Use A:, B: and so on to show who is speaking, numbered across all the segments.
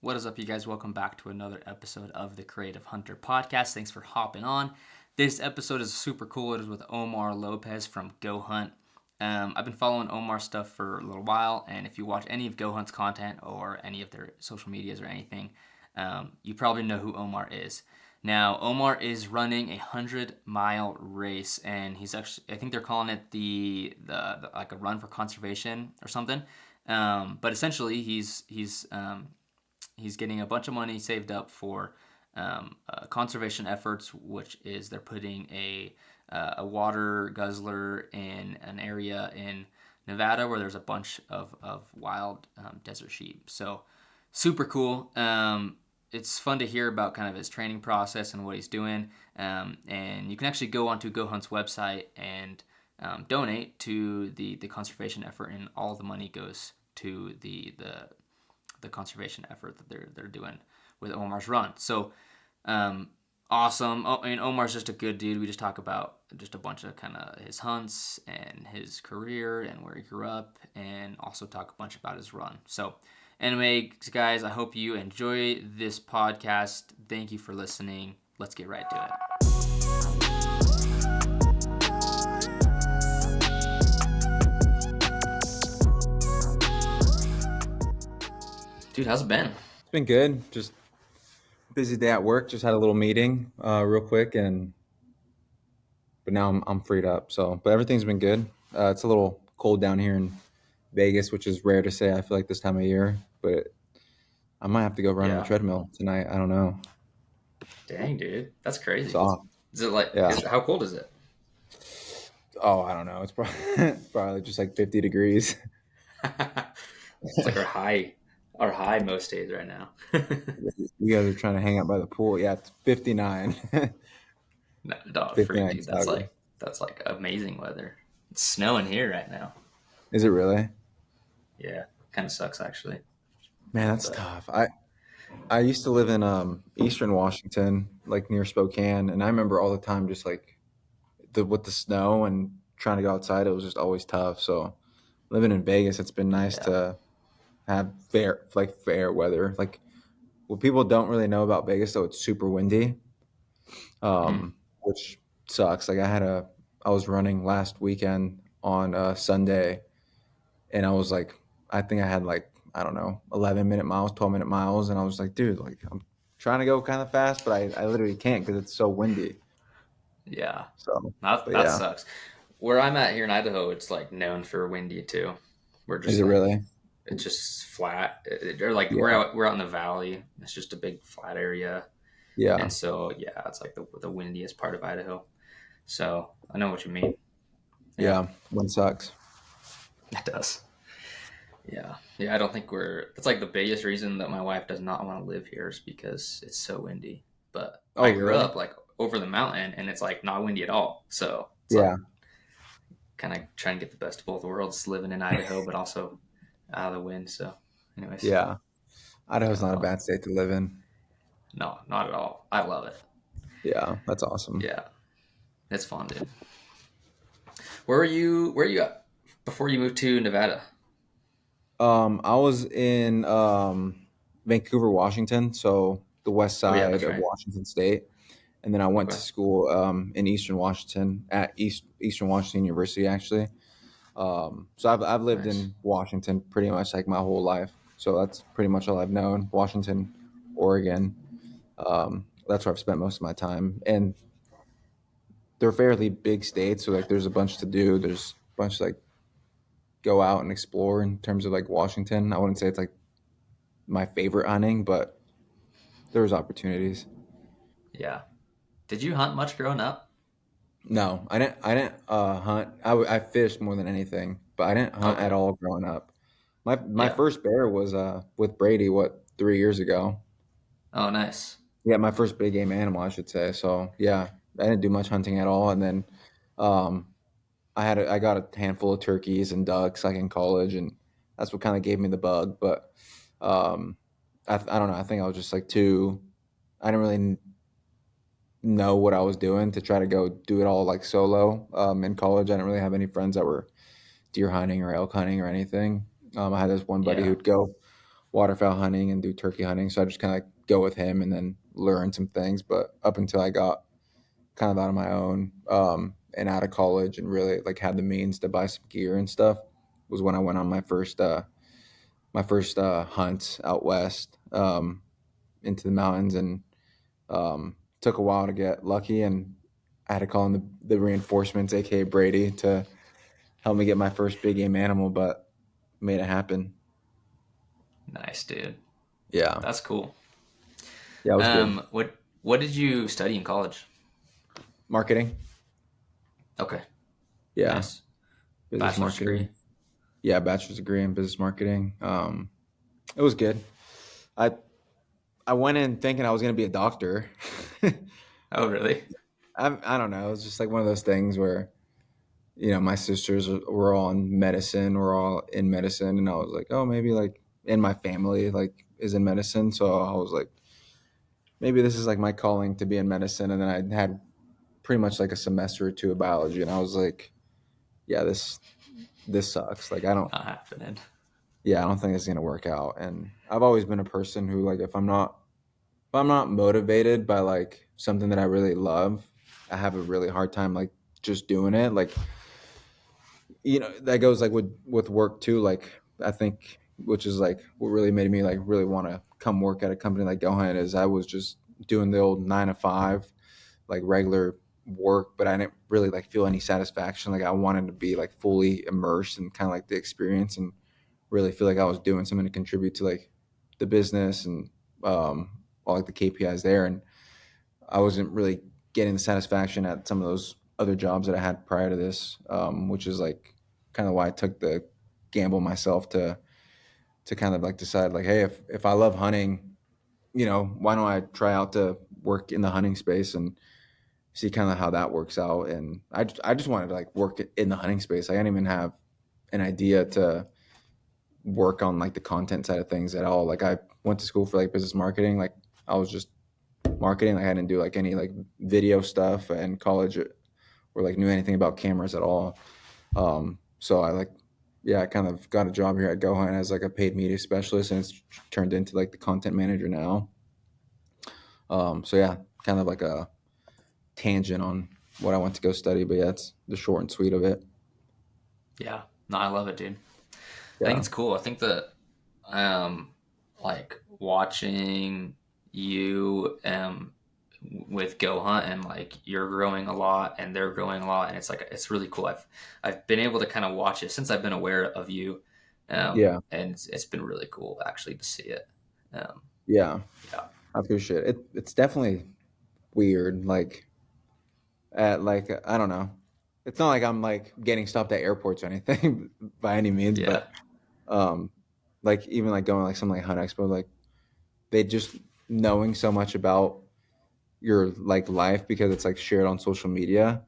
A: What is up, you guys? Welcome back to another episode of the Creative Hunter podcast. Thanks for hopping on. This episode is super cool. It is with OMAR LOPEZ from Go Hunt. I've been following OMAR stuff for a little while, and if you watch any of Go Hunt's content or any of their social medias or anything, you probably know who OMAR is. Now, OMAR is running a 100-mile race, and he's actually, I think they're calling it the like a run for conservation or something. But essentially, he's getting a bunch of money saved up for conservation efforts, which is they're putting a water guzzler in an area in Nevada where there's a bunch of wild desert sheep. So super cool. It's fun to hear about kind of his training process and what he's doing. And you can actually go onto Go Hunt's website and donate to the conservation effort, and all the money goes to the conservation effort that they're doing with Omar's run. So awesome. I mean, Omar's just a good dude. We just talk about just a bunch of kind of his hunts and his career and where he grew up, and also talk a bunch about his run. So anyway, guys, I hope you enjoy this podcast. Thank you for listening. Let's get right to it. Dude, how's it been?
B: It's been good. Just busy day at work. Just had a little meeting real quick, but now I'm freed up. But everything's been good. It's a little cold down here in Vegas, which is rare to say, I feel like, this time of year. But I might have to go run on the treadmill tonight. I don't know.
A: Dang, dude. That's crazy.
B: So,
A: is it like, how cold is it?
B: Oh, I don't know. It's probably just like 50 degrees.
A: It's like our high most days right now.
B: You guys are trying to hang out by the pool. Yeah, it's 59.
A: No, dog, 59. That's like amazing weather. It's snowing here right now.
B: Is it really?
A: Yeah, kind of sucks actually.
B: Man, that's tough. I used to live in Eastern Washington, like near Spokane, and I remember all the time just like with the snow and trying to go outside, it was just always tough. So living in Vegas, it's been nice to have fair weather. Like, what people don't really know about Vegas, though, it's super windy, which sucks. Like, I was running last weekend on Sunday, and I was like, I think I had like, I don't know, 11-minute miles, 12-minute miles, and I was like, dude, like, I'm trying to go kind of fast, but I literally can't because it's so windy.
A: Yeah.
B: So
A: that sucks. Where I'm at here in Idaho, it's like known for windy too.
B: Is it really?
A: It's just flat. We're out in the valley. It's just a big flat area.
B: Yeah.
A: And so it's like the windiest part of Idaho. So I know what you mean.
B: Yeah, wind sucks.
A: It does. Yeah. I don't think that's like the biggest reason that my wife does not want to live here is because it's so windy. But I grew up like over the mountain, and it's like not windy at all. So it's like kind of trying to get the best of both worlds, living in Idaho, but also out of the wind. So anyways.
B: Yeah. Idaho's not a bad state to live in.
A: No, not at all. I love it.
B: Yeah, that's awesome.
A: Yeah. It's fun, dude. Where are you at before you moved to Nevada?
B: I was in Vancouver, Washington, so the west side of Washington State. And then I went to school in Eastern Washington at Eastern Washington University, actually. So I've lived in Washington pretty much like my whole life. So that's pretty much all I've known. Washington, Oregon. That's where I've spent most of my time. And they're fairly big states, so like there's a bunch to do. There's a bunch to like go out and explore in terms of like Washington. I wouldn't say it's like my favorite hunting, but there's opportunities.
A: Yeah. Did you hunt much growing up?
B: No, I didn't hunt. I fished more than anything, but I didn't hunt at all growing up. My first bear was with Brady 3 years ago.
A: Oh, nice.
B: Yeah, my first big game animal, I should say. So yeah, I didn't do much hunting at all, and then I got a handful of turkeys and ducks like in college, and that's what kind of gave me the bug. But I don't know. I think I was just like I didn't really know what I was doing to try to go do it all like solo. In college, I didn't really have any friends that were deer hunting or elk hunting or anything. I had this one buddy who'd go waterfowl hunting and do turkey hunting. So I just kind of go with him and then learn some things. But up until I got kind of out of my own and out of college and really like had the means to buy some gear and stuff was when I went on my first hunt out west into the mountains, and took a while to get lucky, and I had to call in the reinforcements, aka Brady, to help me get my first big game animal, but made it happen.
A: Nice, dude.
B: Yeah.
A: That's cool.
B: Yeah, it was good.
A: What did you study in college?
B: Marketing.
A: Okay.
B: Yeah.
A: Nice.
B: Business
A: Bachelor's degree.
B: marketing. Yeah, bachelor's degree in business marketing. It was good. I I went in thinking I was going to be a doctor.
A: Oh, really?
B: I don't know. It was just like one of those things where, my sisters were all in medicine. We're all in medicine. And I was like, oh, maybe like in my family, like is in medicine. So I was like, maybe this is like my calling to be in medicine. And then I had pretty much like a semester or two of biology. And I was like, yeah, this sucks. Like,
A: Not happening.
B: I don't think it's going to work out. And I've always been a person who, like, if I'm not motivated by like something that I really love, I have a really hard time like just doing it. Like, that goes like with work too. Like, I think, which is like what really made me like really want to come work at a company like GoHunt, is I was just doing the old 9 to 5, like regular work, but I didn't really like feel any satisfaction. Like, I wanted to be like fully immersed in kind of like the experience and really feel like I was doing something to contribute to like the business and all like the KPIs there. And I wasn't really getting the satisfaction at some of those other jobs that I had prior to this, which is like kind of why I took the gamble myself to kind of like decide like, hey, if I love hunting, why don't I try out to work in the hunting space and see kind of how that works out. And I just wanted to like work in the hunting space. I didn't even have an idea to work on like the content side of things at all. Like, I went to school for like business marketing. Like, I was just marketing. Like, I didn't do like any like video stuff in college, or like knew anything about cameras at all. So I kind of got a job here at GoHunt as like a paid media specialist, and it's turned into like the content manager now. So yeah, kind of like a tangent on what I went to go study, but yeah, it's the short and sweet of it.
A: Yeah. No, I love it, dude. I think
B: Yeah.
A: it's cool. I think that like watching you with Go Hunt, and like you're growing a lot and they're growing a lot, and it's like it's really cool. I've been able to kind of watch it since I've been aware of you,
B: Yeah.
A: and it's been really cool actually to see it. Um,
B: Yeah.
A: yeah,
B: I appreciate it. It's definitely weird. Like, I don't know. It's not like I'm like getting stopped at airports or anything by any means,
A: yeah,
B: but um, like even like going like some like Hunt Expo, like they just knowing so much about your like life because it's like shared on social media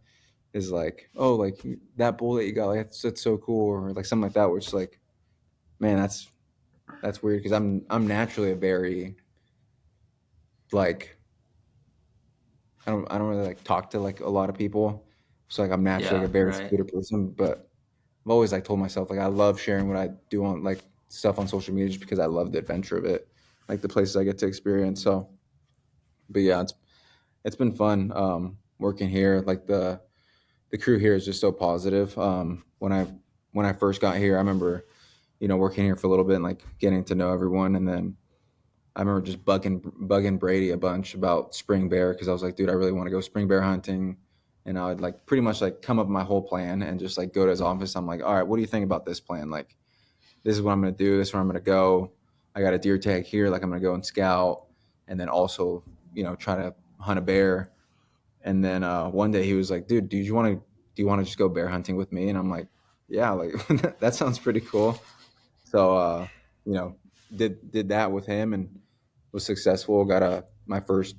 B: is like, oh, like that bull that you got, like that's so cool, or like something like that, where it's like, man, that's weird because I'm naturally a very like I don't really like talk to like a lot of people, so like I'm naturally
A: yeah,
B: like a very
A: right,
B: secluded person, but I've always like told myself like I love sharing what I do on like stuff on social media just because I love the adventure of it, like the places I get to experience. So, but yeah, it's been fun working here. Like the crew here is just so positive. When I first got here, I remember working here for a little bit and like getting to know everyone, and then I remember just bugging Brady a bunch about spring bear because I was like, dude, I really want to go spring bear hunting. And I would like pretty much like come up with my whole plan and just like go to his office. I'm like, all right, what do you think about this plan? Like, this is what I'm going to do. This is where I'm going to go. I got a deer tag here. Like, I'm going to go and scout, and then also, try to hunt a bear. And then one day he was like, dude, do you want to just go bear hunting with me? And I'm like, yeah, like that sounds pretty cool. So, you know, did that with him and was successful. Got my first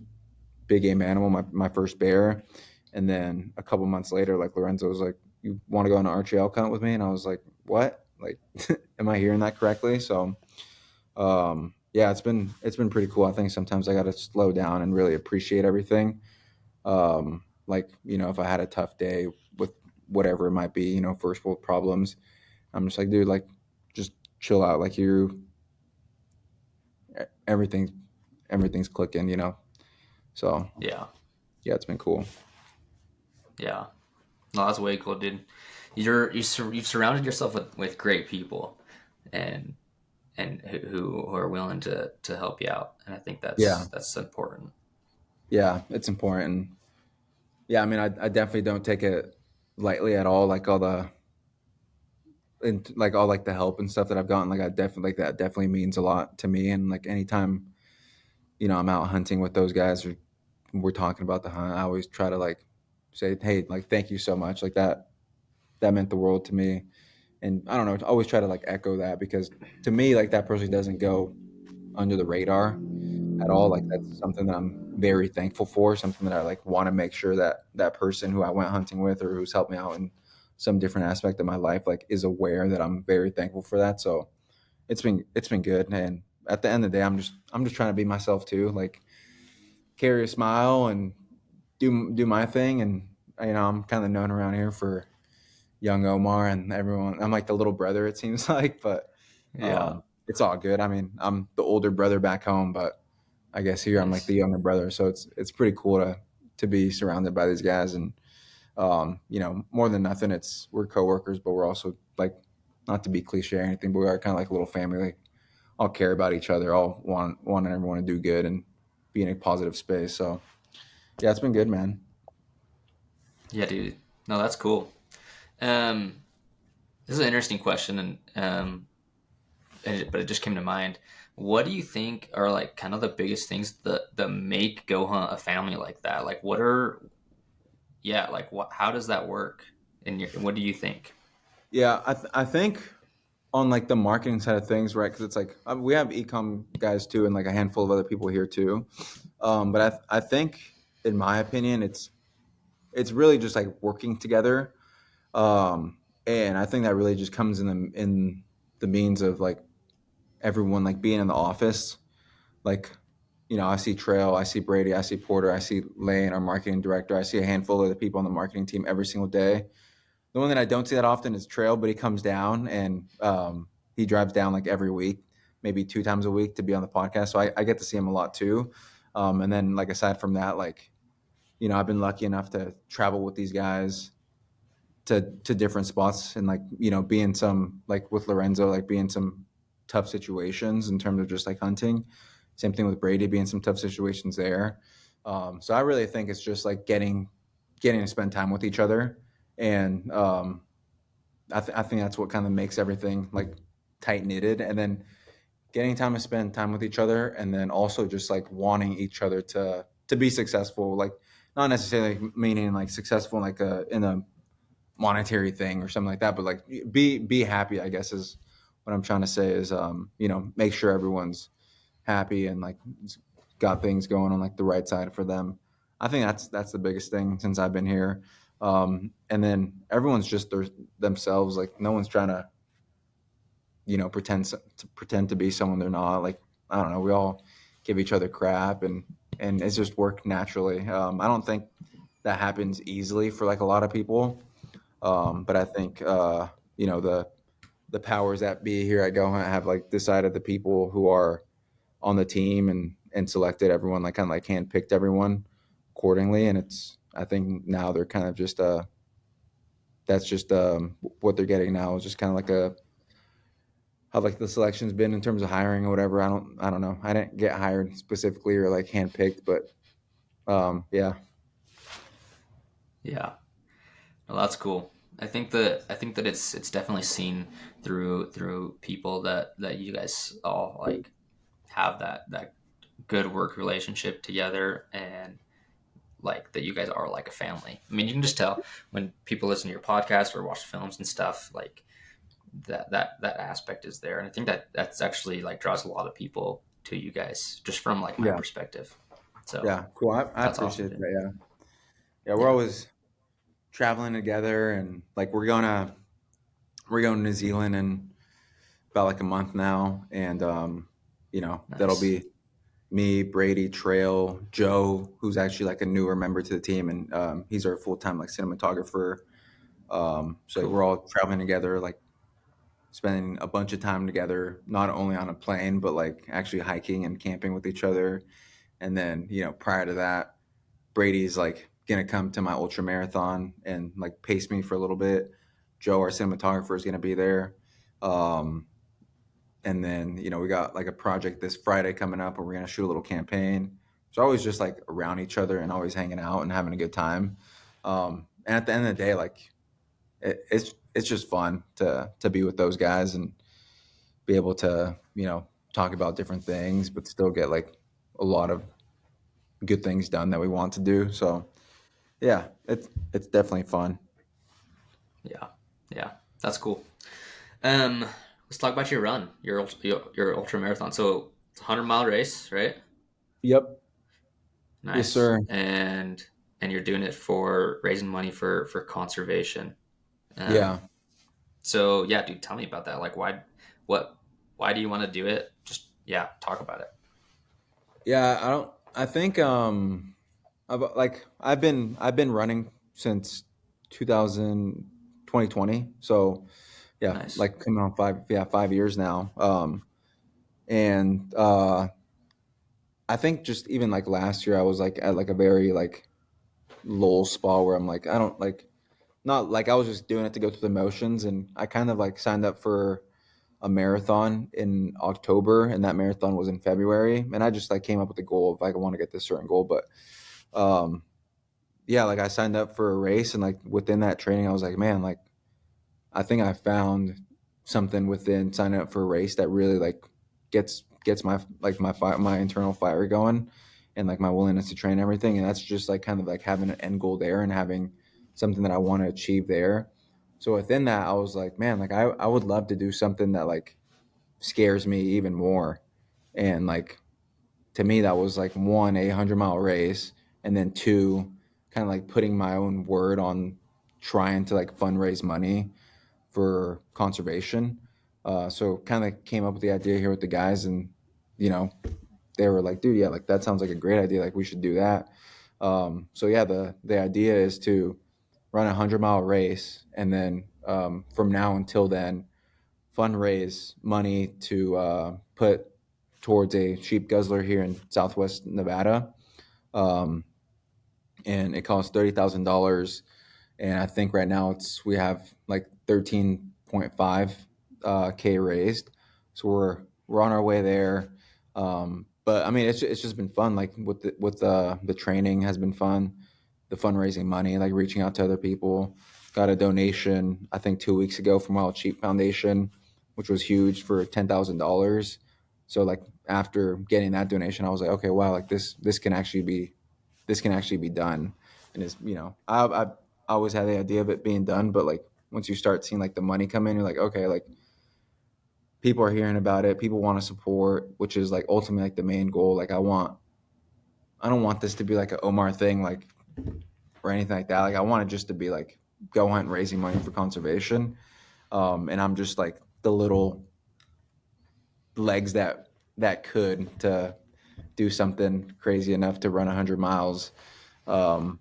B: big game animal, my first bear. And then a couple months later, like Lorenzo was like, you want to go on an archery elk hunt with me? And I was like, what? Like, am I hearing that correctly? So, yeah, it's been pretty cool. I think sometimes I got to slow down and really appreciate everything. Like, if I had a tough day with whatever it might be, first world problems, I'm just like, dude, like, just chill out. Like, everything's clicking, So
A: Yeah.
B: yeah, it's been cool.
A: Yeah. No, that's way cool, dude. You've surrounded yourself with great people, and who are willing to help you out, and I think
B: Yeah.
A: that's important.
B: Yeah, it's important. Yeah, I mean, I definitely don't take it lightly at all. Like all like the help and stuff that I've gotten. Like I definitely like that definitely means a lot to me. And like anytime I'm out hunting with those guys or we're talking about the hunt, I always try to like say, hey, like thank you so much. Like that meant the world to me. And I don't know, I always try to like echo that because to me, like that person doesn't go under the radar at all. Like that's something that I'm very thankful for, something that I like want to make sure that that person who I went hunting with or who's helped me out in some different aspect of my life like is aware that I'm very thankful for that. So it's been good. And at the end of the day, I'm just trying to be myself too, like carry a smile and do my thing. And I'm kind of known around here for young OMAR and everyone. I'm like the little brother, it seems like, but
A: Yeah.
B: it's all good. I mean, I'm the older brother back home, but I guess here I'm like
A: Nice.
B: the younger brother, so it's pretty cool to be surrounded by these guys. And more than nothing, we're coworkers, but we're also like, not to be cliche or anything, but we are kind of like a little family. Like, all care about each other, all wanting everyone to do good and be in a positive space. So yeah, it's been good, man.
A: Yeah, dude. No, that's cool. Um, this is an interesting question, but it just came to mind. What do you think are like kind of the biggest things that make Go Hunt a family like that? Like, yeah, like what? How does that work? What do you think?
B: Yeah, I think on like the marketing side of things, right? Because it's like we have ecom guys too, and like a handful of other people here too. But I think, in my opinion, it's really just like working together. And I think that really just comes in the means of like everyone like being in the office. Like, I see Trail, I see Brady, I see Porter, I see Lane, our marketing director. I see a handful of the people on the marketing team every single day. The one that I don't see that often is Trail, but he comes down and he drives down like every week, maybe 2 times a week to be on the podcast. So I get to see him a lot too. And then like aside from that, like, I've been lucky enough to travel with these guys to different spots and like, be in some like with Lorenzo, like be in some tough situations in terms of just like hunting. Same thing with Brady, being some tough situations there. So I really think it's just like getting to spend time with each other. And I think that's what kind of makes everything like tight knitted. And then getting time to spend time with each other, and then also just like wanting each other to be successful, like not necessarily meaning like successful like in a monetary thing or something like that, but like be happy, I guess is what I'm trying to say is make sure everyone's happy and like got things going on like the right side for them. I think that's the biggest thing since I've been here. And then everyone's just themselves, like no one's trying to pretend to be someone they're not. Like, I don't know, we all give each other crap, and it's just worked naturally. I don't think that happens easily for like a lot of people. But I think the powers that be here at Go Hunt have like decided the people who are on the team and selected everyone, like kind of like handpicked everyone accordingly. And I think now they're kind of just that's just what they're getting now is just kind of like how like the selection's been in terms of hiring or whatever. I don't know. I didn't get hired specifically or like handpicked, but yeah.
A: Yeah. Well, that's cool. I think that it's definitely seen through people that you guys all like have that good work relationship together, and like that you guys are like a family. I mean, you can just tell when people listen to your podcast or watch films and stuff, like that aspect is there. And I think that's actually like draws a lot of people to you guys just from like my
B: Yeah.
A: perspective. So
B: Yeah. Cool. I
A: that's awesome,
B: appreciate
A: dude.
B: that. Yeah. Yeah. We're
A: Yeah.
B: always traveling together, and like we're going to New Zealand in about like a month now. And that'll
A: Nice.
B: be me, Brady, Trail, Joe, who's actually like a newer member to the team, and he's our full-time like cinematographer. So like, we're
A: Cool.
B: all traveling together like spending a bunch of time together, not only on a plane, but like actually hiking and camping with each other. And then, prior to that, Brady's like gonna come to my ultra marathon and like pace me for a little bit. Joe, our cinematographer, is gonna be there. Um, and then, we got like a project this Friday coming up where we're gonna shoot a little campaign. So always just like around each other and always hanging out and having a good time. And at the end of the day, like it's just fun to be with those guys and be able to talk about different things, but still get like a lot of good things done that we want to do. So yeah, it's definitely fun.
A: Yeah, yeah, that's cool. Let's talk about your run, your ultra marathon. So it's a 100-mile race, right?
B: Yep. Yes,
A: Nice.
B: sir.
A: And you're doing it for raising money for conservation.
B: Yeah.
A: Um, so yeah, dude, tell me about that. Like, what, why do you want to do it? Just yeah, talk about it.
B: Yeah. I think I've been running since 2000 2020. So yeah,
A: Nice.
B: like coming on 5 years now. And I think just even like last year I was like at like a very like lull spot where I'm like, I don't like, not like I was just doing it to go through the motions. And I kind of like signed up for a marathon in October, and that marathon was in February. And I just like came up with the goal of like, I want to get this certain goal. But um, yeah, like I signed up for a race, and like within that training, I was like, man, like I think I found something within signing up for a race that really like gets my like my internal fire going, and like my willingness to train and everything. And that's just like kind of like having an end goal there and having something that I want to achieve there. So within that, I was like, man, like I would love to do something that like scares me even more. And like to me, that was like one, a 100-mile race, and then two, kind of like putting my own word on trying to like fundraise money for conservation. So kind of came up with the idea here with the guys, and you know they were like, dude, yeah, like that sounds like a great idea. Like we should do that. So yeah, the idea is to run a 100-mile race, and then from now until then, fundraise money to put towards a sheep guzzler here in Southwest Nevada. Um, and it costs $30,000, and I think right now we have like 13.5 k raised, so we're on our way there. But I mean, it's just been fun. Like with the training has been fun, the fundraising money, like reaching out to other people. Got a donation I think 2 weeks ago from Wild Sheep Foundation, which was huge for $10,000. So like after getting that donation, I was like, okay, wow, like this can actually be done. And it's I always had the idea of it being done, but like once you start seeing like the money come in, you're like, okay, like people are hearing about it, people want to support, which is like ultimately like the main goal. Like I don't want this to be like an OMAR thing, like or anything like that. Like I want it just to be like go hunt raising money for conservation. And I'm just like the little legs that could to do something crazy enough to run 100 miles, um,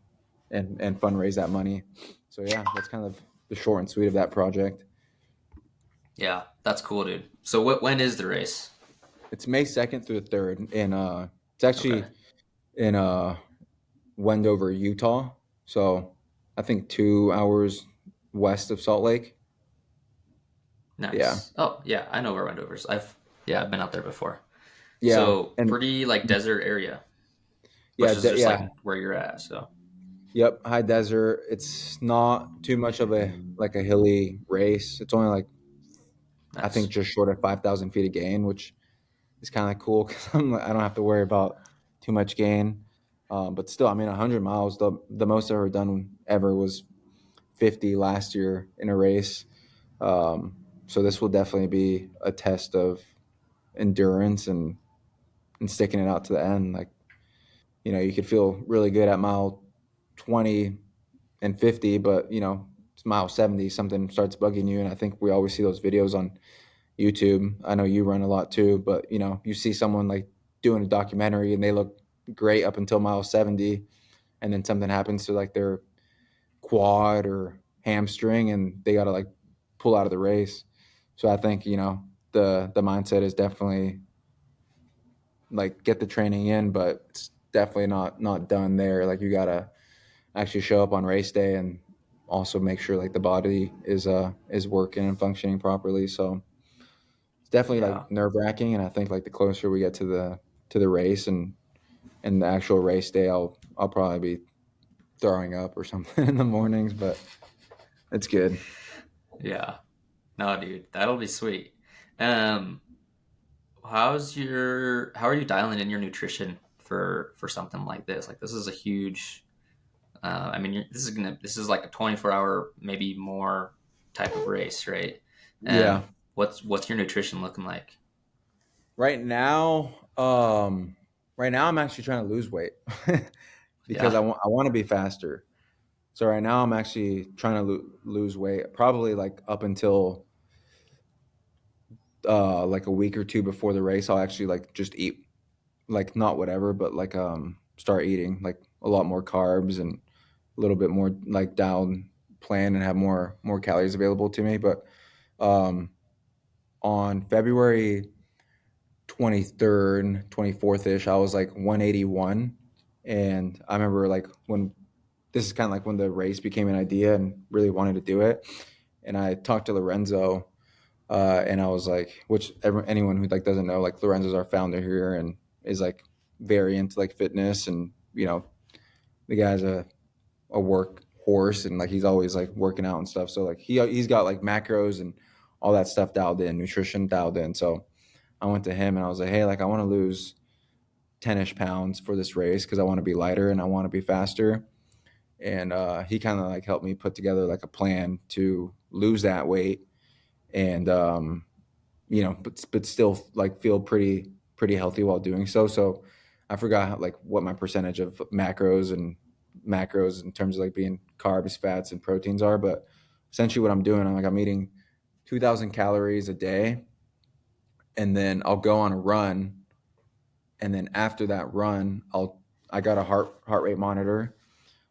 B: and fundraise that money. So yeah, that's kind of the short and sweet of that project.
A: Yeah, that's cool, dude. So when is the race?
B: It's May 2nd through the 3rd, and it's
A: Okay.
B: actually in Wendover, Utah. So I think 2 hours west of Salt Lake. Yeah,
A: Nice. Oh yeah, I know where Wendover's. I've been out there before.
B: yeah,
A: So
B: and
A: pretty like desert area,
B: yeah,
A: which is just like
B: yeah,
A: where you're at. So
B: yep. High desert. It's not too much of a like a hilly race. It's only like I think
A: nice.
B: just short of 5,000 feet of gain, which is kind of cool because I don't have to worry about too much gain. But still, I mean, 100 miles. The most I've ever done ever was 50 last year in a race. So this will definitely be a test of endurance and sticking it out to the end. Like you could feel really good at mile 20 and 50, but it's mile 70, something starts bugging you. And I think we always see those videos on YouTube. I know you run a lot too, but you see someone like doing a documentary and they look great up until mile 70, and then something happens to like their quad or hamstring and they got to like pull out of the race. So I think, the mindset is definitely like get the training in, but it's definitely not done there. Like you gotta actually show up on race day and also make sure like the body is working and functioning properly. So it's definitely
A: Yeah.
B: like nerve wracking, and I think like the closer we get to the race and the actual race day, I'll probably be throwing up or something in the mornings, but it's good.
A: Yeah. No, dude, that'll be sweet. Um, how are you dialing in your nutrition for something like this? Like this is a huge. I mean, this is like a 24-hour, maybe more type of race, right?
B: Yeah.
A: What's your nutrition looking like?
B: Right now, right now I'm actually trying to lose weight because
A: Yeah.
B: I want to be faster. So right now I'm actually trying to lose weight, probably like up until like a week or two before the race. I'll actually like just eat like not whatever, but like start eating like a lot more carbs and a little bit more like down plan and have more calories available to me. But um, on February 23rd, 24th ish, I was like 181, and I remember like when this is kind of like when the race became an idea and really wanted to do it. And I talked to Lorenzo, and I was like, anyone who like doesn't know, like Lorenzo's our founder here and is like very into like fitness, and the guy's a work horse, and like he's always like working out and stuff. So like he's got like macros and all that stuff dialed in, nutrition dialed in. So I went to him and I was like, hey, like I want to lose 10ish pounds for this race because I want to be lighter and I want to be faster. And he kind of like helped me put together like a plan to lose that weight and but still like feel pretty healthy while doing so. So I forgot like what my percentage of macros in terms of like being carbs, fats, and proteins are, but essentially what I'm doing, I'm eating 2,000 calories a day, and then I'll go on a run, and then after that run, I got a heart rate monitor.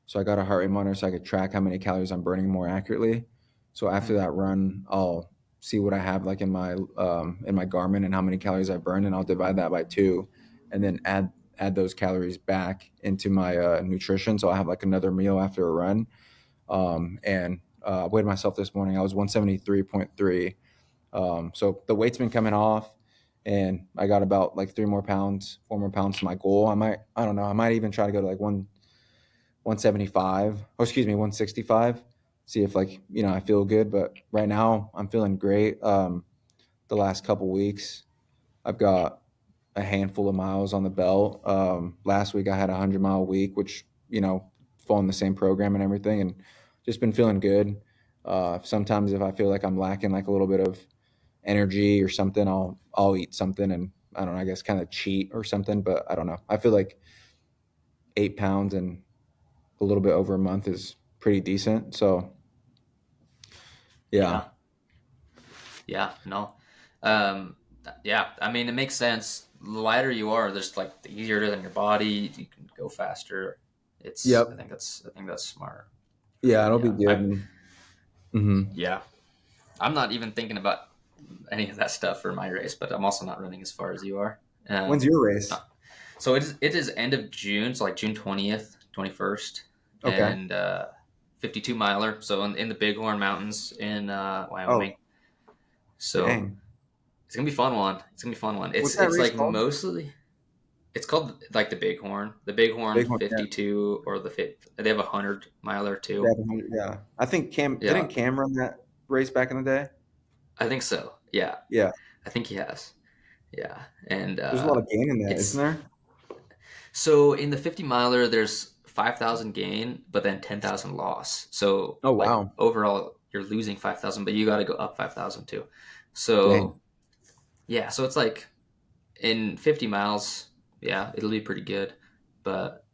B: So I got a heart rate monitor so I could track how many calories I'm burning more accurately. So after
A: Mm.
B: that run, I'll see what I have like in my Garmin and how many calories I burned, and I'll divide that by two, and then add those calories back into my nutrition. So I have like another meal after a run. And weighed myself this morning. I was 173.3. So the weight's been coming off, and I got about like 4 more pounds to my goal. I don't know. I might even try to go to like 175, or excuse me, 165. See if like, I feel good. But right now I'm feeling great. The last couple weeks, I've got a handful of miles on the belt. Last week I had a 100-mile week, which, fall in the same program and everything, and just been feeling good. Sometimes if I feel like I'm lacking like a little bit of energy or something, I'll eat something and I don't know, I guess kind of cheat or something. But I don't know. I feel like 8 pounds in a little bit over a month is pretty decent. So yeah.
A: Yeah. Yeah. No. Um, yeah. I mean, it makes sense. The lighter you are, there's like the easier than your body. You can go faster.
B: Yep.
A: I think that's smart for
B: Yeah,
A: sure.
B: it'll be
A: Yeah.
B: good. Hmm.
A: Yeah. I'm not even thinking about any of that stuff for my race, but I'm also not running as far as you are.
B: When's
A: Um,
B: your race?
A: uh, so it is end of June, so like June 20th, 21st,
B: Okay.
A: and 52 miler. So in the Bighorn Mountains in
B: Oh,
A: Wyoming. So
B: dang.
A: it's gonna be a fun one. It's gonna be a fun one.
B: What's that
A: It's
B: race
A: like
B: called?
A: mostly it's called like the Bighorn
B: Big one. Yeah.
A: 52 or they have a 100 miler
B: They
A: too.
B: have 100. Yeah. I think
A: Yeah,
B: didn't Cam run that race back in the day?
A: I think so. Yeah,
B: Yeah.
A: I think he has. Yeah, and
B: There's a lot of gain in that, isn't
A: it's
B: there?
A: so in the 50 miler, there's 5,000 gain, but then 10,000 loss. So
B: Oh,
A: like
B: wow.
A: overall, you're losing 5,000, but you got to go up 5,000 too. So
B: Dang.
A: yeah, so it's like in 50 miles, yeah, it'll be pretty good, but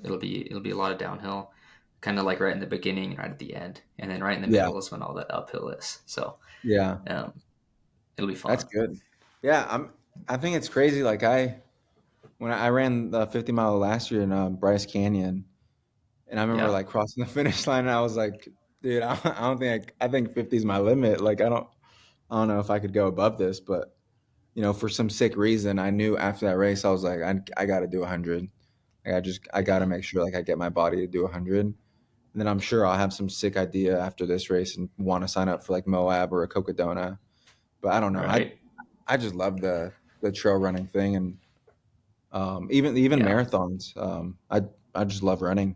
A: it'll be a lot of downhill, kind of like right in the beginning and right at the end, and then right in the
B: Yeah.
A: middle is when all that uphill is. So
B: Yeah.
A: um, it'll be
B: That's
A: fun.
B: good. Yeah. I think it's crazy. Like when I ran the 50 mile last year in Bryce Canyon, and I remember
A: Yeah,
B: like crossing the finish line, and I was like, dude, I don't think I think 50 is my limit. Like, I don't know if I could go above this, but for some sick reason, I knew after that race, I was like, I got to do 100. Like I got to make sure like I get my body to do 100. And then I'm sure I'll have some sick idea after this race and want to sign up for like Moab or a Cocodona. But I don't know.
A: Right.
B: I just love the trail running thing, and even
A: Yeah.
B: marathons. I just love running.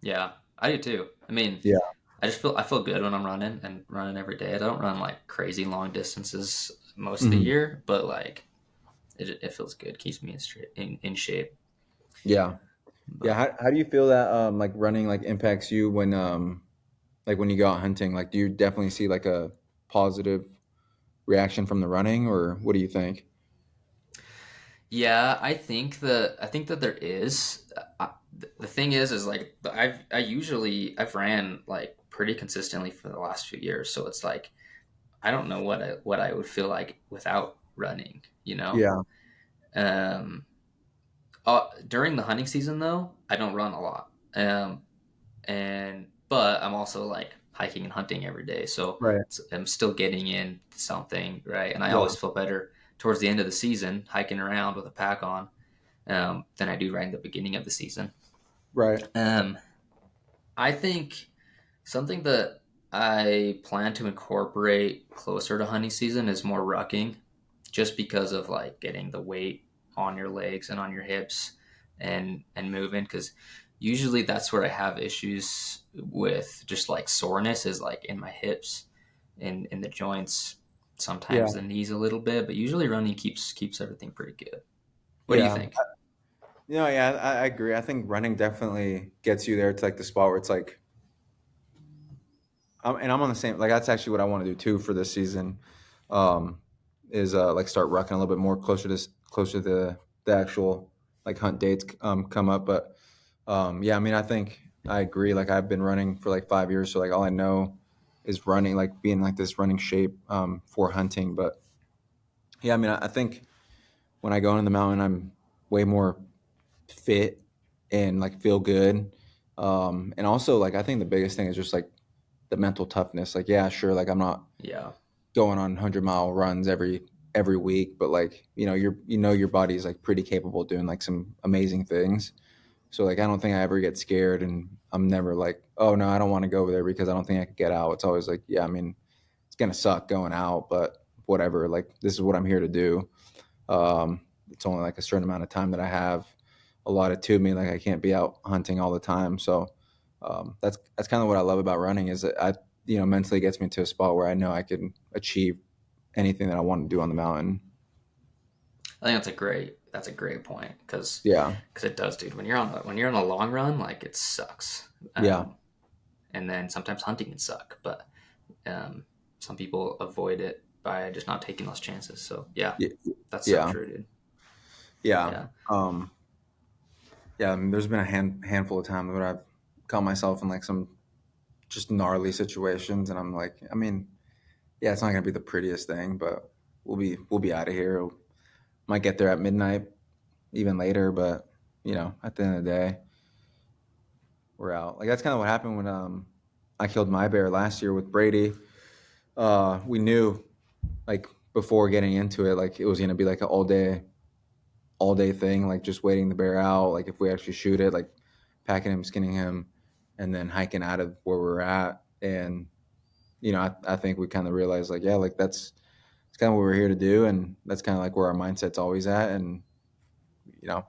A: Yeah. I do too. I mean,
B: Yeah.
A: I feel good when I'm running and running every day. I don't run like crazy long distances most of the
B: Mhm.
A: year, but like it feels good. Keeps me in shape.
B: Yeah. Yeah.
A: But
B: How do you feel that like running like impacts you when like when you go out hunting? Like, do you definitely see like a positive reaction from the running, or what do you think?
A: yeah, I think that there is. The thing is like I've ran like pretty consistently for the last few years, so it's like I don't know what I would feel like without running, you know.
B: Yeah.
A: Um, During the hunting season though, I don't run a lot. And but I'm also like hiking and hunting every day, so
B: Right.
A: I'm still getting in something, right? And I
B: Yeah.
A: always feel better towards the end of the season hiking around with a pack on than I do right in the beginning of the season.
B: Right.
A: Um, I think something that I plan to incorporate closer to hunting season is more rucking, just because of like getting the weight on your legs and on your hips and moving. Because usually that's where I have issues with just like soreness is like in my hips, in the joints,
B: Yeah.
A: sometimes the knees a little bit, but usually running keeps everything pretty good. What do you
B: Yeah.
A: think?
B: Yeah, I agree. I think running definitely gets you there to like the spot where it's like, and I'm on the same. Like that's actually what I want to do too for this season, um, is like start rucking a little bit more closer to the actual like hunt dates come up. But yeah, I mean, I think I agree. Like I've been running for like 5 years, so like all I know is running, like being like this running shape for hunting. But yeah, I mean, I think when I go into the mountain, I'm way more fit and like feel good. And also like I think the biggest thing is just like the mental toughness. Like yeah, sure, like I'm not
A: Yeah,
B: going on 100-mile runs every week, but like your body's like pretty capable of doing like some amazing things. So like I don't think I ever get scared, and I'm never like, oh no, I don't want to go over there because I don't think I could get out. It's always like, yeah, I mean, it's gonna suck going out, but whatever. Like this is what I'm here to do. It's only like a certain amount of time that I have allotted to me. Like I can't be out hunting all the time. So that's kind of what I love about running is that I mentally gets me to a spot where I know I can achieve anything that I want to do on the mountain.
A: I think that's a great point
B: Yeah,
A: because it does, dude. When you're on a long run, like it sucks.
B: yeah,
A: And then sometimes hunting can suck, but um, some people avoid it by just not taking those chances. So yeah,
B: yeah,
A: that's so
B: yeah,
A: true, dude.
B: yeah.
A: Yeah,
B: Yeah. I mean, there's been a handful of times where I've caught myself in like some just gnarly situations, and I'm like, I mean, yeah, it's not gonna be the prettiest thing, but we'll be out of here. Might get there at midnight, even later, but at the end of the day, we're out. Like that's kind of what happened when I killed my bear last year with Brady. We knew like before getting into it, like it was gonna be like an all day thing, like just waiting the bear out. Like if we actually shoot it, like packing him, skinning him, and then hiking out of where we're at. And I think we kind of realized like, yeah, like it's kind of what we're here to do, and that's kind of like where our mindset's always at. And you know,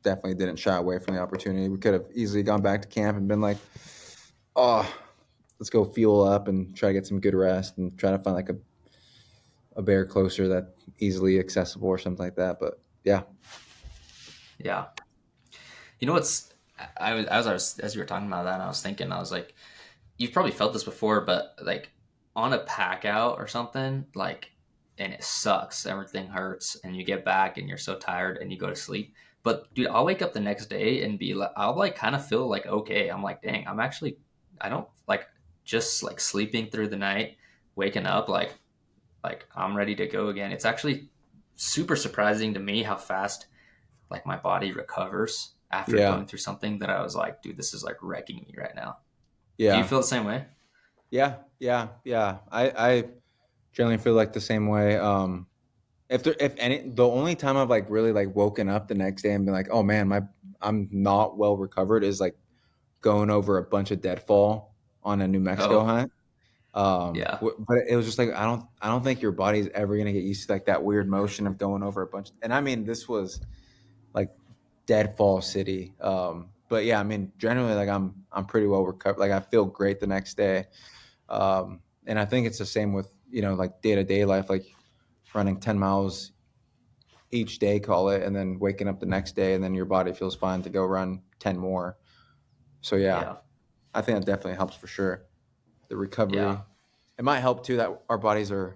B: definitely didn't shy away from the opportunity. We could have easily gone back to camp and been like, oh, let's go fuel up and try to get some good rest and try to find like a bear closer that easily accessible or something like that. But yeah,
A: yeah. You know what's as you were talking about that, I was thinking, I was like, you've probably felt this before, but like on a pack out or something, like, and it sucks, everything hurts, and you get back and you're so tired and you go to sleep. But dude, I'll wake up the next day and be like, I'll like kind of feel like okay. I'm like, dang, I don't like just like sleeping through the night, waking up like I'm ready to go again. It's actually super surprising to me how fast like my body recovers after
B: yeah,
A: going through something that I was like, dude, this is like wrecking me right now. Do you
B: yeah,
A: feel the same way?
B: Yeah. I generally feel like the same way. The only time I've like really like woken up the next day and been like, oh man, I'm not well recovered is like going over a bunch of deadfall on a New Mexico
A: Oh,
B: hunt.
A: yeah.
B: But it was just like I don't think your body's ever gonna get used to like that weird motion of going over a bunch. And I mean, this was like deadfall city. But yeah, I mean, generally like I'm pretty well recovered. Like I feel great the next day. And I think it's the same with like day to day life, like running 10 miles each day, call it, and then waking up the next day, and then your body feels fine to go run 10 more. So yeah,
A: Yeah.
B: I think that definitely helps for sure. The
A: Yeah.
B: recovery. It might help too that our bodies are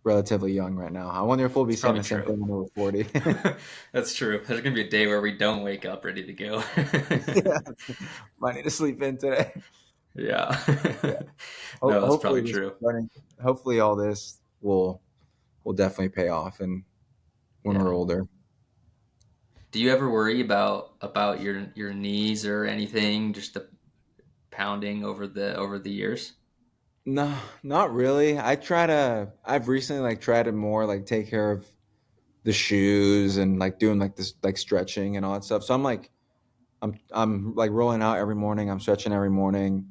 B: relatively young right now. I wonder if we'll be
A: It's
B: saying
A: probably
B: the same
A: true.
B: thing when we're 40.
A: That's true. There's gonna be a day where we don't wake up ready to go.
B: Yeah, might need to sleep in today.
A: Yeah.
B: Yeah.
A: No, that's
B: Hopefully
A: probably
B: this
A: true.
B: running, hopefully all this will definitely pay off and when
A: Yeah.
B: we're older.
A: Do you ever worry about your knees or anything, just the pounding over the years?
B: No, not really. I've recently like tried to more like take care of the shoes and like doing like this like stretching and all that stuff. So I'm like rolling out every morning. I'm stretching every morning.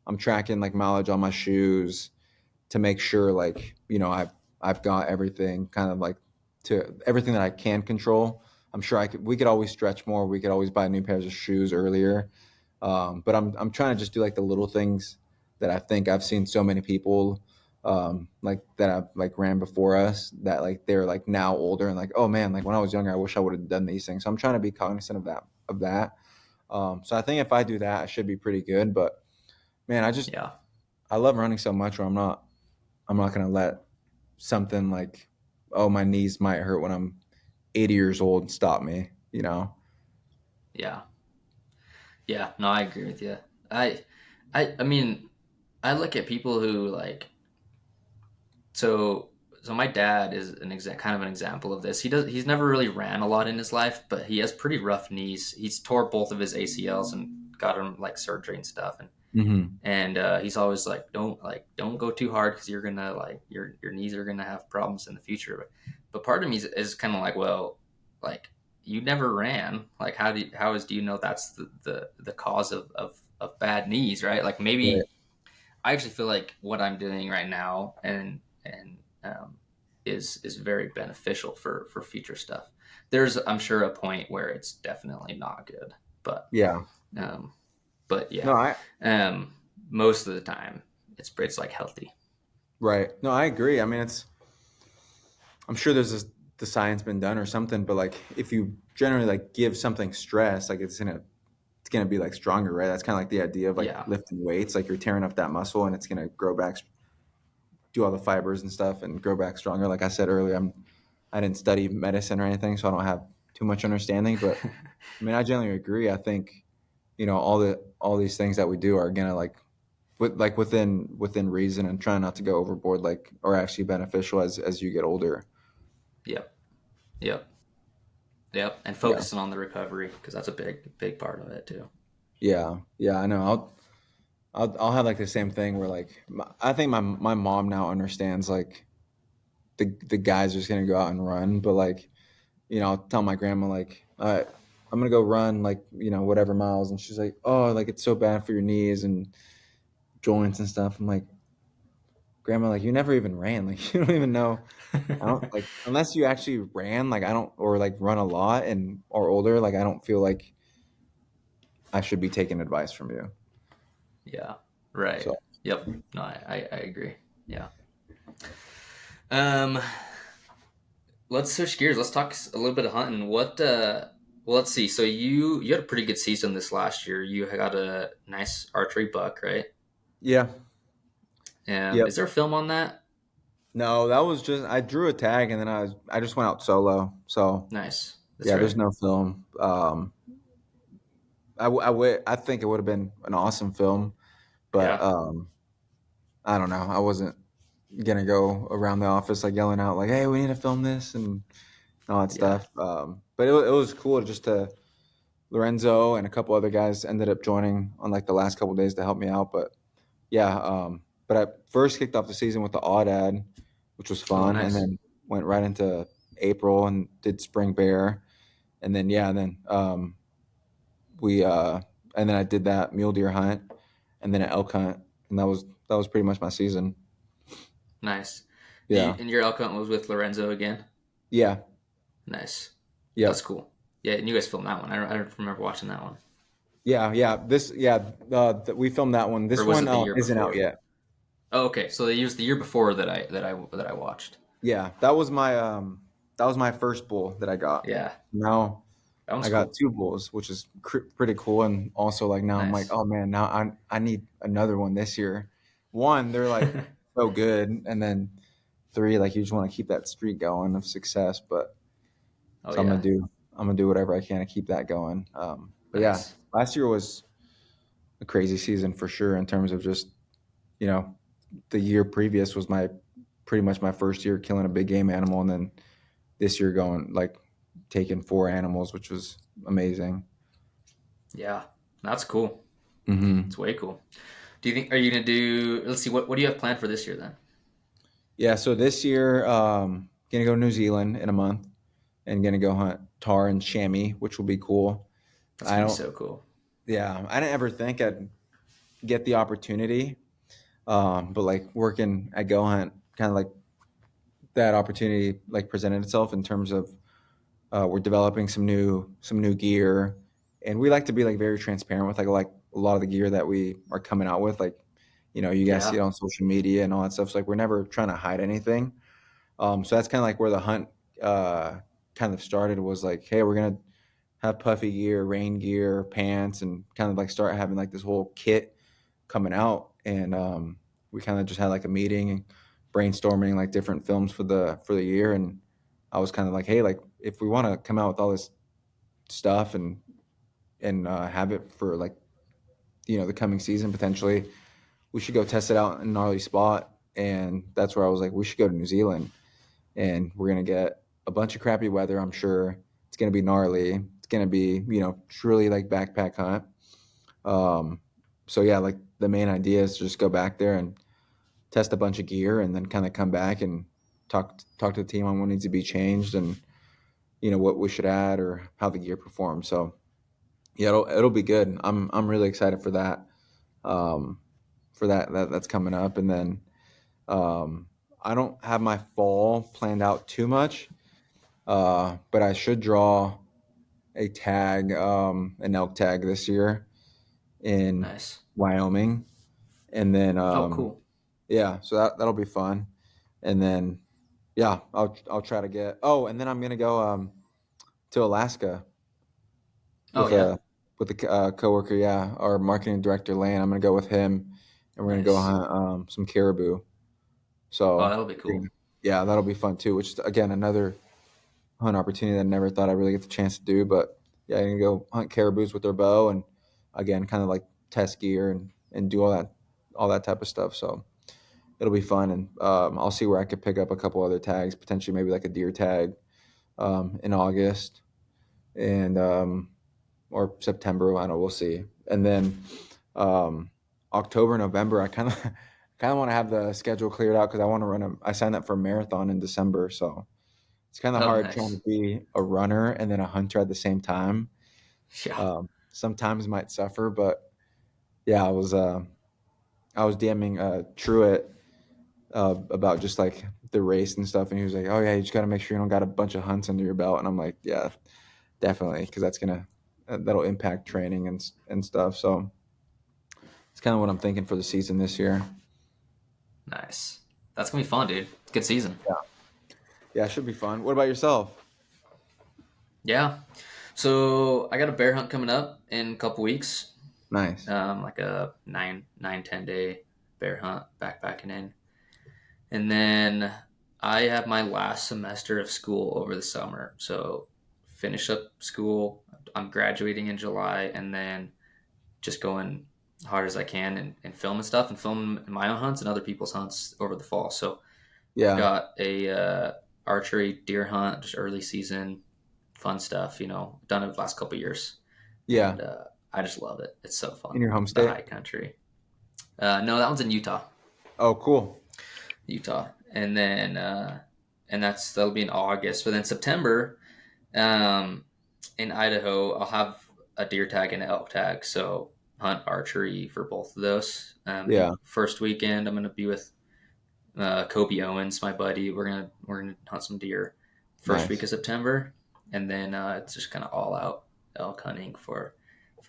B: I'm tracking like mileage on my shoes to make sure like I've got everything kind of like to everything that I can control. I'm sure we could always stretch more. We could always buy new pairs of shoes earlier. But I'm trying to just do like the little things that I think I've seen so many people like that I've like ran before us that like they're like now older and like, oh man, like when I was younger I wish I would have done these things. So I'm trying to be cognizant of that. So I think if I do that I should be pretty good. But man,
A: Yeah.
B: I love running so much where I'm not gonna let something like, oh, my knees might hurt when I'm 80 years old stop me.
A: Yeah. Yeah. No, I agree with you. I I mean, I look at people who like so so my dad is kind of an example of this. He's never really ran a lot in his life, but he has pretty rough knees. He's tore both of his ACLs and got him like surgery and stuff.
B: Hmm.
A: And he's always like, don't go too hard because you're gonna like your knees are gonna have problems in the future. But part of me is kind of like, well, like you never ran. Like do you know that's the cause of bad knees, right? Like
B: Right.
A: maybe I actually feel like what I'm doing right now and is very beneficial for future stuff. There's I'm sure a point where it's definitely not good, but
B: Yeah.
A: um, but
B: No,
A: yeah, um, most of the time it's like healthy.
B: right. No, I agree. I mean, I'm sure the science been done or something, but like if you generally like give something stress, like it's gonna be like stronger, right? That's kind of like the idea of like
A: Yeah,
B: lifting weights, like you're tearing up that muscle and it's gonna grow back, do all the fibers and stuff and grow back stronger. Like I said earlier, I didn't study medicine or anything, so I don't have too much understanding, but I mean, I generally agree. I think, all these things that we do are gonna like within reason and try not to go overboard, like are actually beneficial as you get older.
A: yep, yep, yep, and
B: Yeah.
A: focusing on the recovery because that's a big part of it too.
B: Yeah, I know. I'll have like the same thing where like I think my mom now understands like the guys are just gonna go out and run, but like I'll tell my grandma like, all right, I'm gonna go run like whatever miles, and she's like, oh, like it's so bad for your knees and joints and stuff. I'm like, grandma, like you never even ran, like you don't even know. I don't like unless you actually ran, like I don't or like run a lot and or older, like I don't feel like I should be taking advice from you.
A: Yeah, right.
B: So
A: Yep. No, I agree. Yeah. Um, let's switch gears. Let's talk a little bit of hunting. Well, let's see. So you had a pretty good season this last year. You got a nice archery buck, right?
B: yeah, yep.
A: Is there a film on that?
B: No, that was just I drew a tag and then I just went out solo. So
A: Nice. That's
B: yeah, there's
A: right.
B: no film. I think it would have been an awesome film, but
A: Yeah.
B: I don't know. I wasn't gonna go around the office like yelling out like, "Hey, we need to film this" and all that
A: Yeah.
B: stuff. But it was cool just to Lorenzo and a couple other guys ended up joining on like the last couple days to help me out. But yeah, but I first kicked off the season with the Aoudad, which was
A: Oh,
B: fun, and
A: nice.
B: then went right into April and did spring bear, and then we and then I did that mule deer hunt, and then an elk hunt, and that was pretty much my season.
A: Nice.
B: Yeah,
A: And your elk hunt was with Lorenzo again?
B: yeah,
A: Nice. That's
B: yep,
A: cool. Yeah, and you guys filmed that one. I don't remember watching that one.
B: yeah. We filmed that one.
A: Or
B: This
A: was
B: one
A: it the year
B: isn't out
A: before?
B: yet.
A: Oh, okay. So they used the year before that I watched.
B: Yeah, that was my first bull that I got.
A: Yeah,
B: Now
A: that one's
B: I got
A: cool.
B: two bulls, which is pretty cool. And also, like, now I'm like,
A: Nice.
B: oh man, now I need another one this year. One, they're like so good, and then three, like you just want to keep that streak going of success. But
A: Oh
B: so
A: yeah.
B: I'm gonna do whatever I can to keep that going. But yeah,
A: Nice.
B: last year was a crazy season for sure in terms of just, you know, the year previous was my pretty much my first year killing a big game animal, and then this year going like taking four animals, which was amazing.
A: Yeah, that's cool.
B: Hmm.
A: It's way cool. Do you think are you gonna do? Let's see. What do you have planned for this year then?
B: Yeah, so this year, gonna go to New Zealand in a month and gonna go hunt tar and chamois, which will be cool.
A: That's
B: I
A: gonna be
B: don't,
A: so cool.
B: yeah, I didn't ever think I'd get the opportunity, but like working at Go Hunt, kind of like that opportunity like presented itself in terms of we're developing some new gear, and we like to be like very transparent with like a lot of the gear that we are coming out with, like you guys see
A: Yeah.
B: it on social media and all that stuff. So like we're never trying to hide anything. So that's kind of like where the hunt uh, kind of started, was like, hey, we're gonna have puffy gear, rain gear, pants, and kind of like start having like this whole kit coming out. And we kind of just had like a meeting and brainstorming like different films for the year. And I was kind of like, hey, like if we want to come out with all this stuff and have it for like the coming season potentially, we should go test it out in a gnarly spot. And that's where I was like, we should go to New Zealand, and we're gonna get a bunch of crappy weather. I'm sure it's gonna be gnarly. It's gonna be truly like backpack hunt. Um, so yeah, like the main idea is to just go back there and test a bunch of gear, and then kind of come back and talk to the team on what needs to be changed, and what we should add or how the gear performs. So yeah, it'll be good. I'm really excited for that. Um, for that's coming up, and then um, I don't have my fall planned out too much. But I should draw a tag, an elk tag this year in
A: Nice.
B: Wyoming, and then
A: Oh, cool.
B: yeah, so that'll be fun. And then yeah, I'll try to get. Oh, and then I'm gonna go to Alaska
A: Oh
B: with
A: yeah.
B: a coworker. Yeah, our marketing director Lane. I'm gonna go with him, and we're gonna go
A: Nice.
B: hunt some caribou.
A: Oh,
B: So
A: that'll be cool.
B: yeah, that'll be fun too. Which is again another hunt opportunity that I never thought I'd really get the chance to do. But yeah, I'm gonna go hunt caribous with their bow, and again, kind of like test gear and do all that type of stuff. So it'll be fun, and I'll see where I could pick up a couple other tags, potentially maybe like a deer tag in August and or September. I don't know. We'll see. And then um, October, November, I kind of kind of want to have the schedule cleared out because I want to run I signed up for a marathon in December, so it's kind of
A: Oh,
B: hard trying
A: nice.
B: to be a runner and then a hunter at the same time.
A: Yeah.
B: Sometimes might suffer, but yeah, I was DMing Truett about just like the race and stuff, and he was like, "Oh yeah, you just got to make sure you don't got a bunch of hunts under your belt." And I'm like, "Yeah, definitely, because that's gonna that'll impact training and stuff." So it's kind of what I'm thinking for the season this year.
A: Nice. That's gonna be fun, dude. Good season.
B: Yeah, yeah, it should be fun. What about yourself?
A: Yeah. So I got a bear hunt coming up in a couple weeks.
B: Nice.
A: Like a 10 day bear hunt, backpacking in. And then I have my last semester of school over the summer. So finish up school. I'm graduating in July, and then just going hard as I can and film and stuff, and film my own hunts and other people's hunts over the fall. So I've
B: Yeah,
A: got a archery deer hunt, just early season, fun stuff. Done it the last couple of years,
B: yeah.
A: and I just love it. It's so
B: In
A: fun.
B: your home
A: The
B: state?
A: high country. No, that one's in Utah.
B: Oh, cool.
A: Utah, and then that'll be in August. But then September, um, in Idaho, I'll have a deer tag and an elk tag. So hunt archery for both of those. The
B: Yeah,
A: first weekend, I'm gonna be with Kobe Owens, my buddy. We're gonna hunt some deer first week
B: nice.
A: of September, and then it's just kind of all out elk hunting for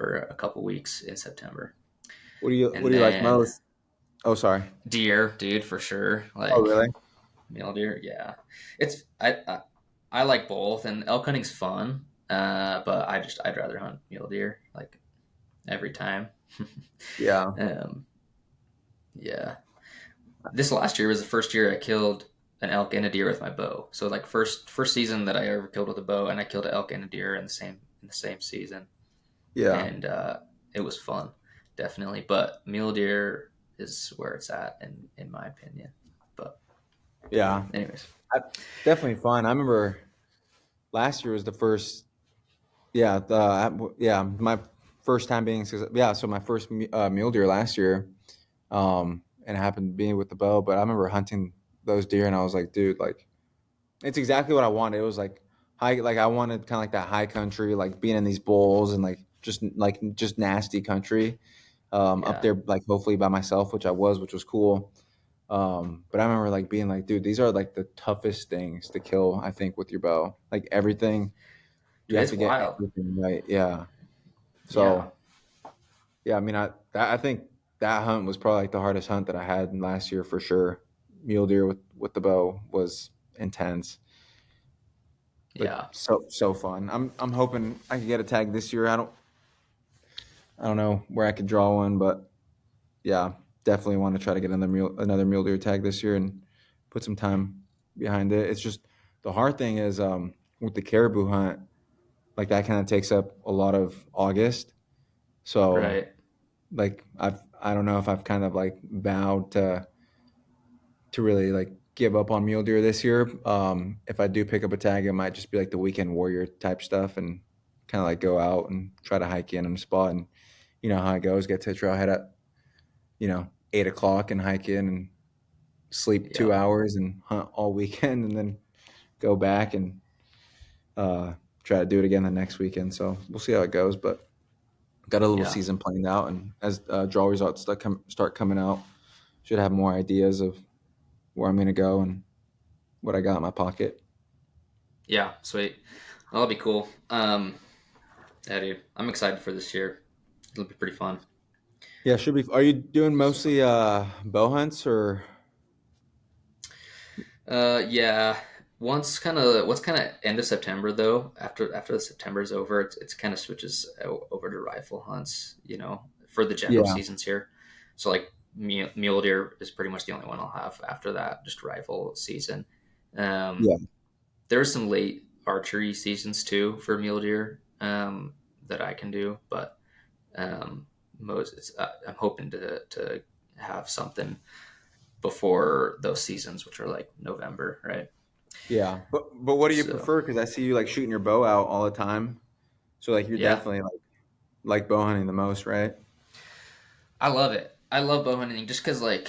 A: a couple weeks in September,
B: What
A: and
B: do you like
A: then
B: most? Oh, sorry.
A: deer, dude, for sure.
B: Oh,
A: Like
B: really?
A: mule deer, yeah. It's I like both, and elk hunting's fun. But I'd rather hunt mule deer like every time.
B: Yeah.
A: um, yeah. This last year was the first year I killed an elk and a deer with my bow. So like first season that I ever killed with a bow, and I killed an elk and a deer in the same season,
B: Yeah.
A: and it was fun, definitely. But mule deer is where it's at in my opinion. But
B: Yeah.
A: anyways,
B: I, definitely fun. I remember last year was the first. Yeah. My first time being. Yeah. So my first mule deer last year. And it happened being with the bow. But I remember hunting those deer, and I was like, dude, like it's exactly what I wanted. It was like high, like I wanted kind of like that high country, like being in these bowls and just nasty country. Up
A: yeah,
B: there, like hopefully by myself, which was cool. But I remember like being like, dude, these are like the toughest things to kill, I think, with your bow. Like everything, you
A: dude,
B: have
A: it's
B: to get
A: wild.
B: everything right. Yeah.
A: Yeah,
B: So yeah, I mean, I think that hunt was probably like the hardest hunt that I had last year for sure. Mule deer with the bow was intense, but
A: yeah,
B: so fun. I'm hoping I could get a tag this year. I don't know where I could draw one, but yeah, definitely want to try to get another mule deer tag this year and put some time behind it. It's just the hard thing is with the caribou hunt, like that kind of takes up a lot of August. So
A: right.
B: like I don't know if I've kind of like vowed to really like give up on mule deer this year. If I do pick up a tag, it might just be like the weekend warrior type stuff and kind of like go out and try to hike in on a spot. And you know how it goes, get to the trailhead at 8 o'clock and hike in and sleep
A: Yeah,
B: 2 hours and hunt all weekend and then go back and uh, try to do it again the next weekend. So we'll see how it goes. But got a little
A: yeah,
B: season planned out, and as draw results start coming out, should have more ideas of where I'm going to go and what I got in my pocket.
A: yeah. Sweet. Well, that'll be cool. Yeah, dude, I'm excited for this year. It'll be pretty fun.
B: Yeah, should be. Are you doing
A: So,
B: mostly bow hunts or?
A: yeah. Once kind of end of September though. After the September's over, it's kind of switches over to rifle hunts. For the general
B: Yeah,
A: seasons here. So like mule deer is pretty much the only one I'll have after that. Just rifle season. Um,
B: yeah,
A: there's some late archery seasons too for mule deer that I can do, but um, I'm hoping to have something before those seasons, which are like November, right?
B: yeah. But what do you
A: So
B: prefer? Because I see you like shooting your bow out all the time. So like you're
A: yeah,
B: definitely like bow hunting the most, right?
A: I love it. I love bow hunting just because like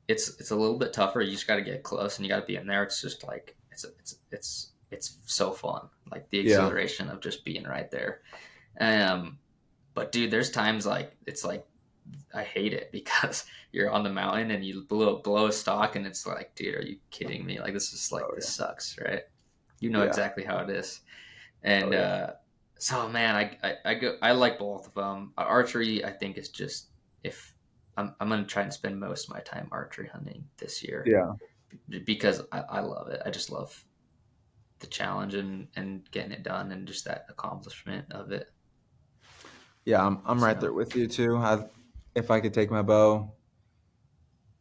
A: it's a little bit tougher. You just got to get close and you got to be in there. It's just like it's so fun. Like the
B: Yeah.
A: exhilaration of just being right there. Um, but dude, there's times like it's like I hate it because you're on the mountain and you blow a stalk and it's like, dude, are you kidding me? Like
B: Oh
A: this
B: yeah.
A: sucks, right? You know
B: Yeah.
A: exactly how it is.
B: Oh
A: And
B: yeah.
A: so man, I like both of them. Archery, I think is just if I'm gonna try and spend most of my time archery hunting this year
B: Yeah.
A: because I love it. I just love the challenge and getting it done and just that accomplishment of it.
B: Yeah. I'm right
A: So
B: there with you too. If I could take my bow,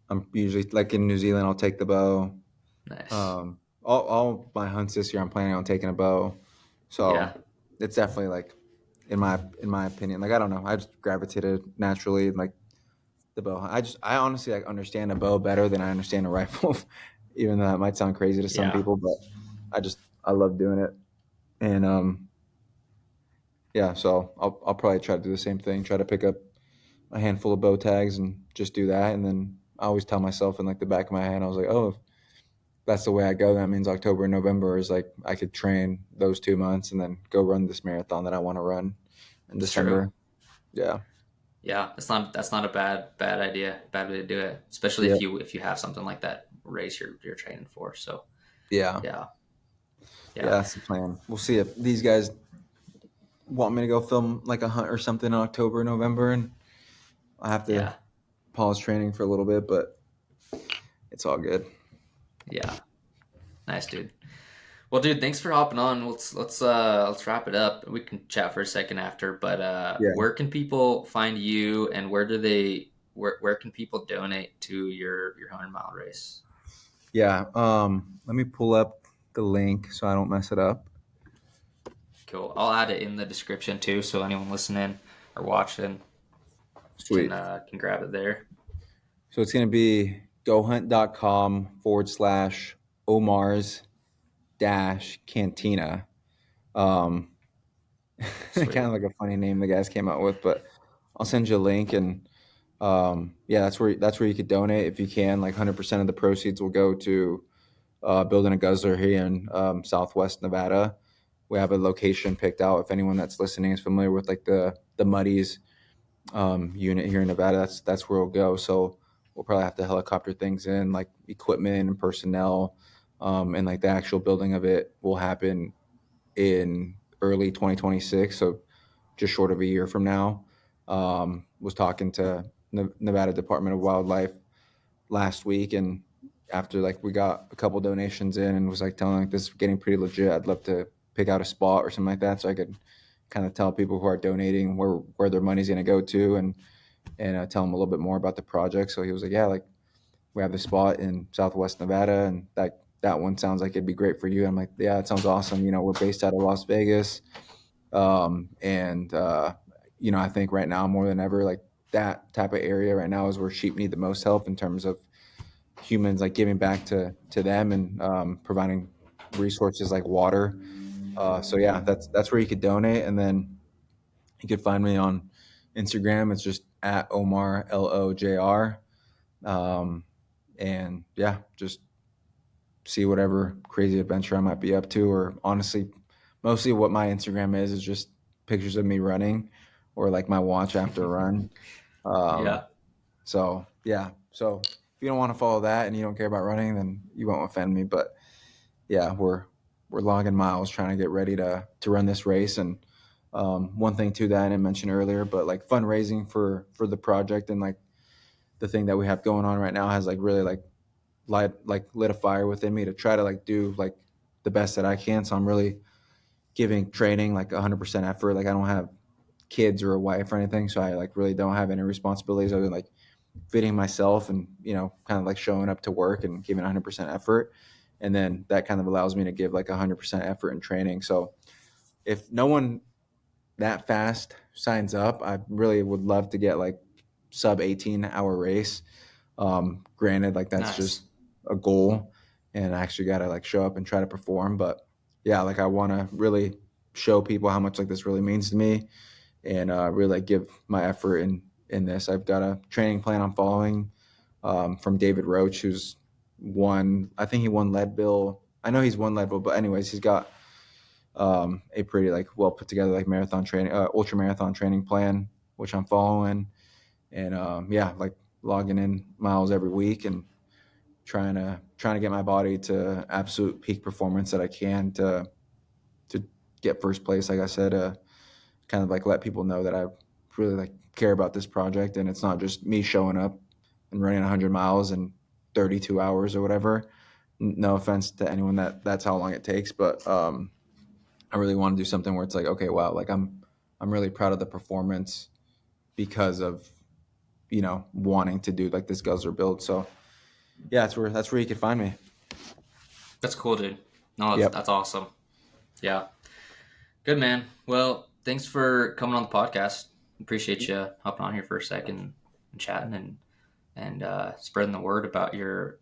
B: I'm usually like in New Zealand. I'll take the bow.
A: nice.
B: All my hunts this year, I'm planning on taking a bow. So
A: Yeah.
B: it's definitely like in my opinion, like I don't know, I just gravitated naturally like the bow. I honestly like understand a bow better than I understand a rifle, even though that might sound crazy to some
A: Yeah.
B: people. But I love doing it, and yeah. So I'll probably try to do the same thing. Try to pick up a handful of bow tags and just do that, and then I always tell myself in like the back of my head, I was like, oh, if that's the way I go, that means October and November is like I could train those 2 months and then go run this marathon that I want to run in
A: It's true.
B: December. Yeah.
A: Yeah, that's not a bad idea, bad way to do it, especially
B: Yeah.
A: if you have something like that race you're training for. So
B: Yeah.
A: yeah,
B: Yeah,
A: yeah,
B: that's the plan. We'll see if these guys want me to go film like a hunt or something in October, November, and I have to
A: yeah,
B: pause training for a little bit, but it's all good.
A: yeah. Nice, dude. Well, dude, thanks for hopping on. Let's wrap it up. We can chat for a second after, but
B: Yeah.
A: where can people find you, and where can people donate to your 100-mile race?
B: Yeah. Let me pull up the link so I don't mess it up.
A: Cool. I'll add it in the description too, so anyone listening or watching
B: Sweet.
A: can grab it there.
B: So it's going to be gohunt.com/OMARS dash cantina. Um, kind
A: Sweet.
B: of like a funny name the guys came out with, but I'll send you a link and yeah, that's where you could donate if you can. Like 100% of the proceeds will go to building a guzzler here in Southwest Nevada. We have a location picked out. If anyone that's listening is familiar with like the Muddies unit here in Nevada, that's where we'll go. So we'll probably have to helicopter things in, like equipment and personnel, and like the actual building of it will happen in early 2026. So just short of a year from now. Was talking to Nevada Department of Wildlife last week, and after like we got a couple donations in, and was like telling like this is getting pretty legit. I'd love to pick out a spot or something like that, so I could kind of tell people who are donating where their money's going to go to, and tell them a little bit more about the project. So he was like, yeah, like we have the spot in Southwest Nevada, and that one sounds like it'd be great for you. I'm like, yeah, it sounds awesome. We're based out of Las Vegas. And I think right now more than ever, like that type of area right now is where sheep need the most help in terms of humans like giving back to them and providing resources like water. So yeah, that's where you could donate, and then you could find me on Instagram. It's just at Omar LOJR, and yeah, just see whatever crazy adventure I might be up to, or honestly, mostly what my Instagram is just pictures of me running or like my watch after a run. Um,
A: Yeah.
B: so yeah, so if you don't want to follow that and you don't care about running, then you won't offend me. But yeah, we're logging miles trying to get ready to run this race. And one thing too that I didn't mention earlier, but like fundraising for the project and like the thing that we have going on right now has like really like lit a fire within me to try to like do like the best that I can. So I'm really giving training like 100% effort. Like I don't have kids or a wife or anything, so I like really don't have any responsibilities other than like fitting myself and kind of like showing up to work and giving 100% effort. And then that kind of allows me to give like 100% effort in training. So if no one that fast signs up, I really would love to get like sub 18-hour race. Granted, like that's
A: Nice.
B: just a goal, and I actually got to like show up and try to perform. But yeah, like I want to really show people how much like this really means to me, and really like give my effort in this. I've got a training plan I'm following from David Roach, who's won. I think he won Leadville. I know he's won Leadville, but anyways, he's got a pretty like well put together like marathon training, ultra marathon training plan, which I'm following, and yeah, like logging in miles every week and trying to get my body to absolute peak performance that I can to get first place. Like I said, kind of like let people know that I really like care about this project, and it's not just me showing up and running 100 miles in 32 hours or whatever. No offense to anyone that's how long it takes, but I really want to do something where it's like, okay, wow, like I'm really proud of the performance because of wanting to do like this guzzler build. So yeah, that's where you can find me.
A: That's cool, dude. No,
B: Yep.
A: that's awesome. Yeah. Good, man. Well, thanks for coming on the podcast. Appreciate you hopping on here for a second and chatting and spreading the word about your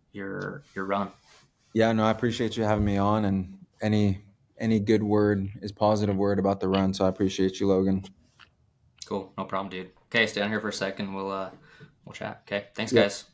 A: run.
B: Yeah, no, I appreciate you having me on, and any good word is positive word about the run. So I appreciate you, Logan.
A: Cool. No problem, dude. Okay, stay on here for a second. We'll chat. Okay. Thanks,
B: Yep.
A: guys.